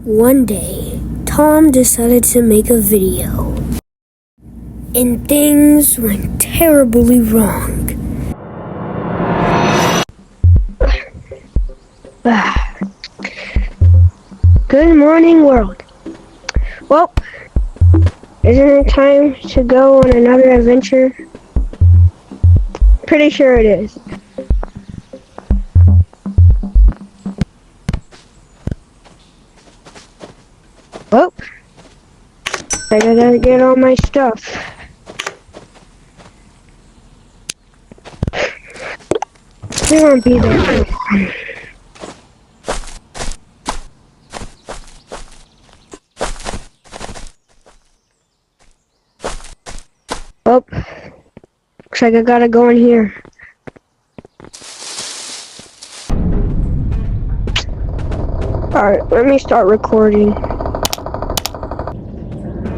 One day, Tom decided to make a video, and things went terribly wrong. Good morning, world. Well, isn't it time to go on another adventure? Pretty sure it is. Well, I gotta get all my stuff. We won't be there. Oh, looks like I gotta go in here. Alright, let me start recording.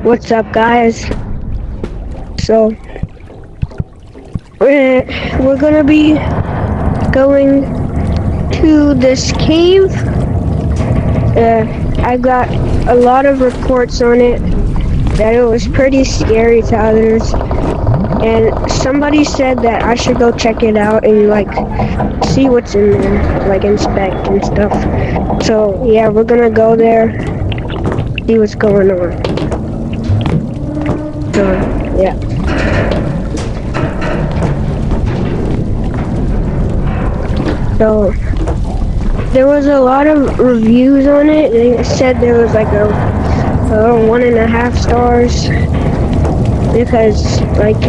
What's up, guys? So, we're gonna be going to this cave. I got a lot of reports on it that it was pretty scary to others, and somebody said that I should go check it out and like see what's in there, like inspect and stuff. So yeah, we're gonna go there, see what's going on. So yeah. So there was a lot of reviews on it. They said there was like a 1.5 stars because like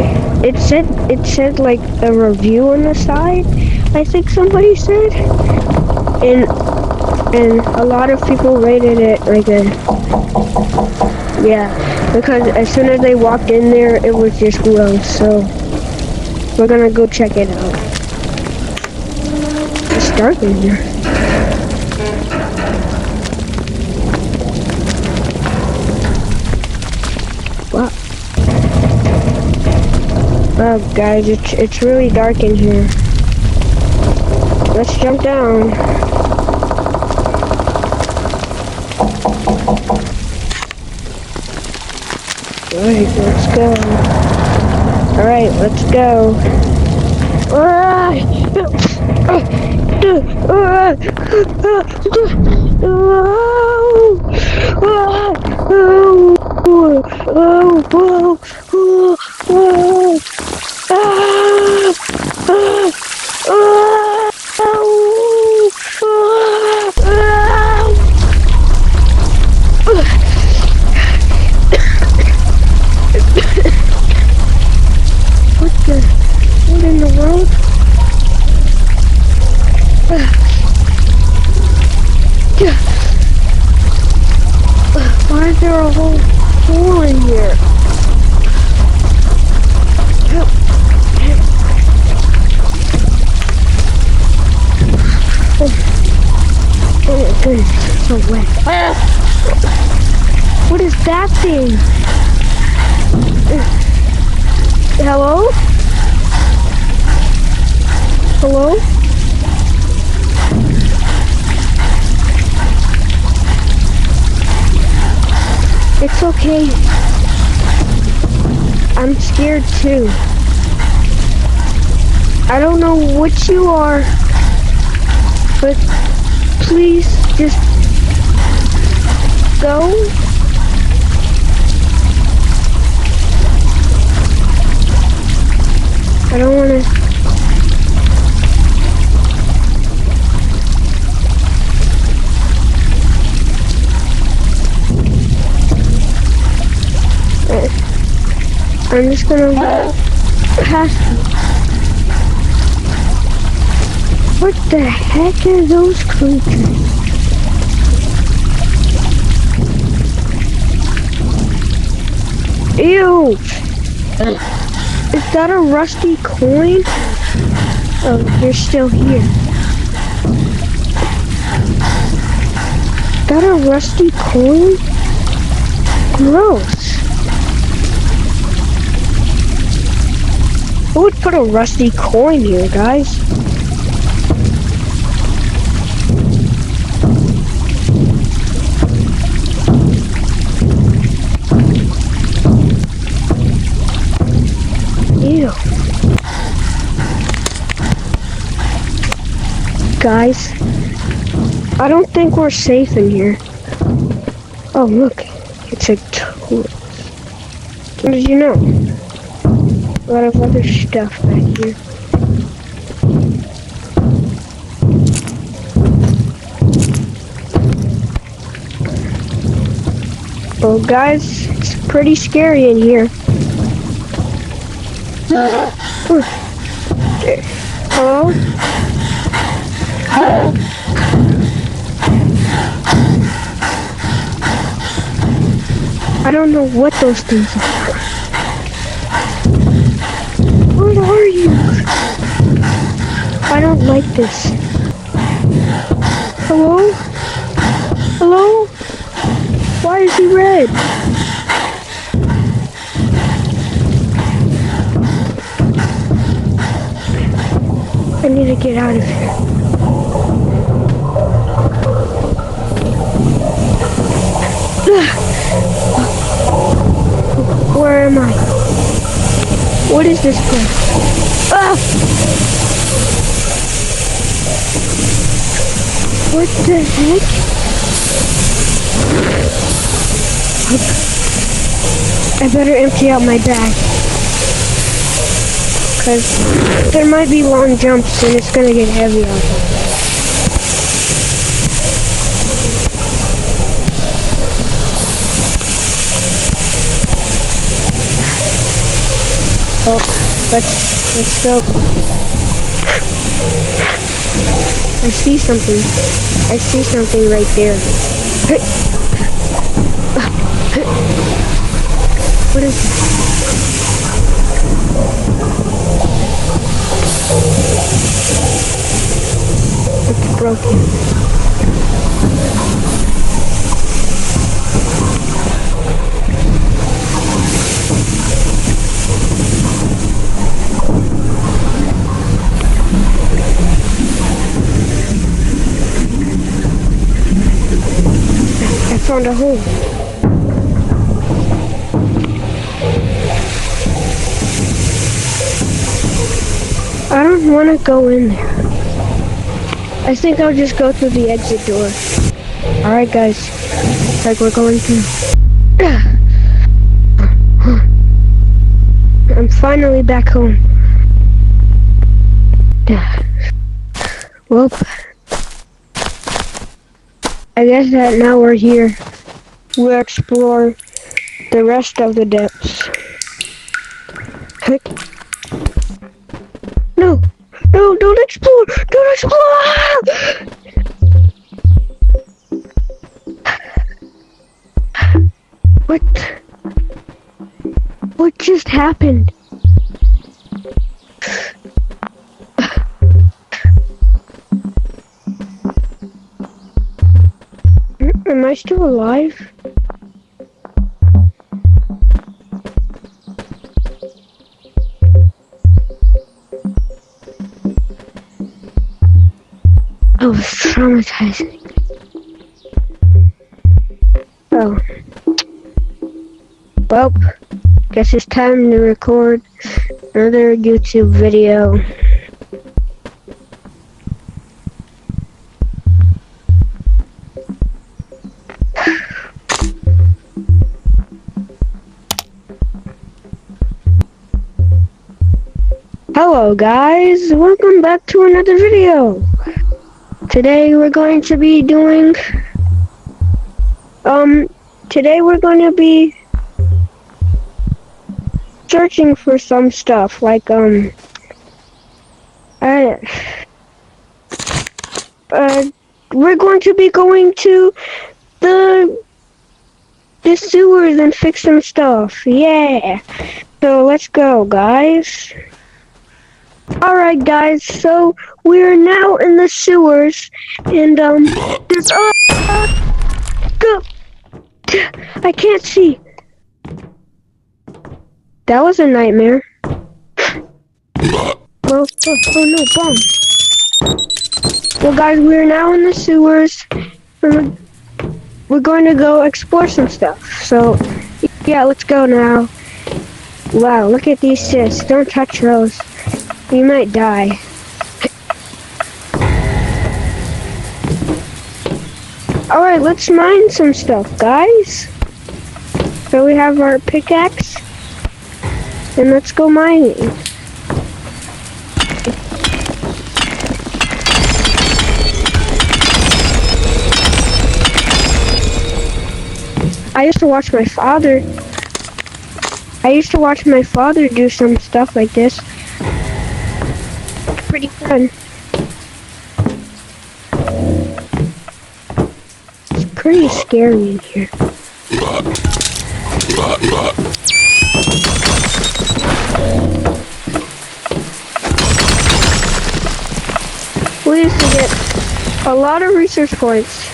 it said like a review on the side, I think somebody said, and a lot of people rated it like a, yeah, because as soon as they walked in there it was just gross. So we're gonna go check it out. It's dark in here. Wow. Oh, guys, it's really dark in here. Let's jump down. Alright, let's go. Alright, let's go. What in the world? Why is there a whole hole in here? Oh my goodness, it's so wet. What is that thing? Hello? Hello? It's okay. I'm scared too. I don't know what you are, but please just go. I don't want to. I'm just gonna pass you. What the heck are those creatures? Ew! Is that a rusty coin? Oh, you're still here. Is that a rusty coin? Gross. Who would put a rusty coin here, guys? guys. I don't think we're safe in here. Oh, look. It's a tool. What did you know? A lot of other stuff back here. Well, guys, it's pretty scary in here. Hello? I don't know what those things are. What are you? I don't like this. Hello? Hello? Why is he red? I need to get out of here. Where am I? What is this place? Ah! What the heck? I better empty out my bag. Because there might be long jumps and it's going to get heavy out there. Oh, let's go. I see something. I see something right there. What is that? It's broken. I found a hole. I don't want to go in there. I think I'll just go through the exit door. Alright guys, looks like we're going through. I'm finally back home. Well, I guess that now we're here. We'll explore the rest of the depths. No! No, don't explore! Don't explore! What just happened? Am I still alive? Oh, it was traumatizing. Oh. Well, guess it's time to record another YouTube video. Hello guys, welcome back to another video. Today we're going to be doing, searching for some stuff, like, we're going to be going to the sewers and fix some stuff, yeah. So let's go, guys. Alright guys, so we're now in the sewers, and there's go. I can't see. That was a nightmare. Oh no, bomb. Well guys, we're now in the sewers. We're going to go explore some stuff. So yeah, let's go now. Wow, look at these cysts. Don't touch those. You might die. Alright, let's mine some stuff, guys. So we have our pickaxe. And let's go mining. I used to watch my father do some stuff like this. Pretty fun. It's pretty scary in here. We used to get a lot of research points.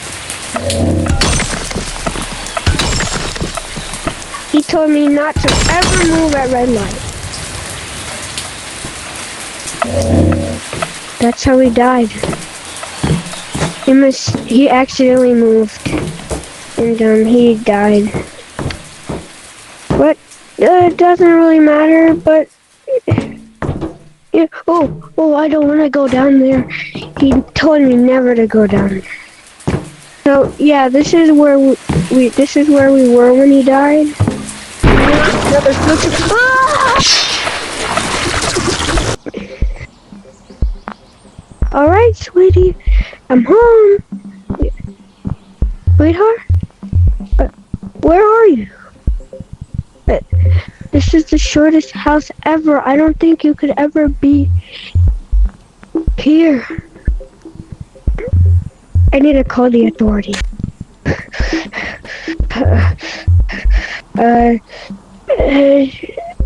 He told me not to ever move at red light. That's how he died. He accidentally moved. And he died. But it doesn't really matter, but yeah, oh, I don't want to go down there. He told me never to go down there. So yeah, this is where we were when he died. Another footstep. Ah! All right, sweetie, I'm home. Sweetheart, where are you? This is the shortest house ever. I don't think you could ever be here. I need to call the authority.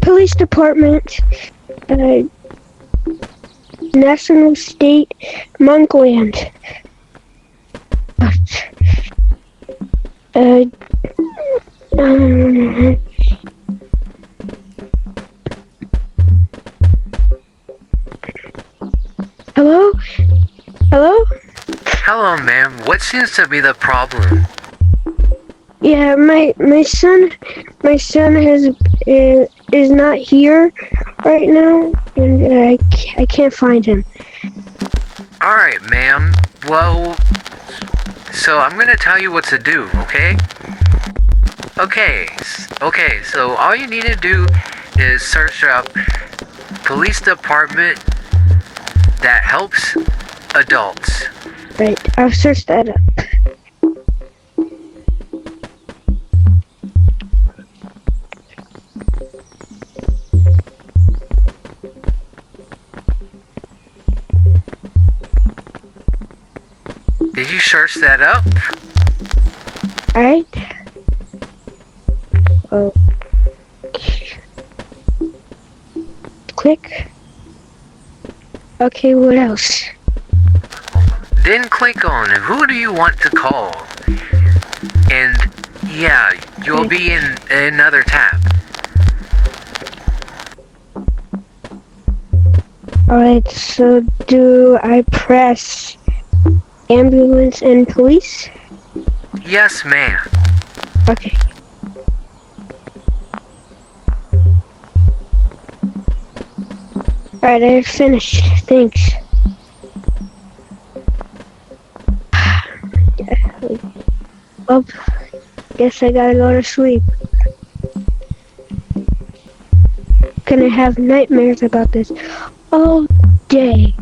Police department, National State, Monkland. Hello? Hello? Hello, ma'am. What seems to be the problem? Yeah, my son is not here right now, and I can't find him. All right, ma'am. Well, so I'm gonna tell you what to do, okay? Okay. So all you need to do is search up police department that helps adults. Right, I'll search that up. Did you search that up? Alright. Oh. Click. Okay, what else? Then click on who do you want to call? And yeah, you'll be in another tab. Alright, so do I press ambulance and police? Yes, ma'am. Okay. Alright, I finished. Thanks. Well, guess I gotta go to sleep. Gonna have nightmares about this all day.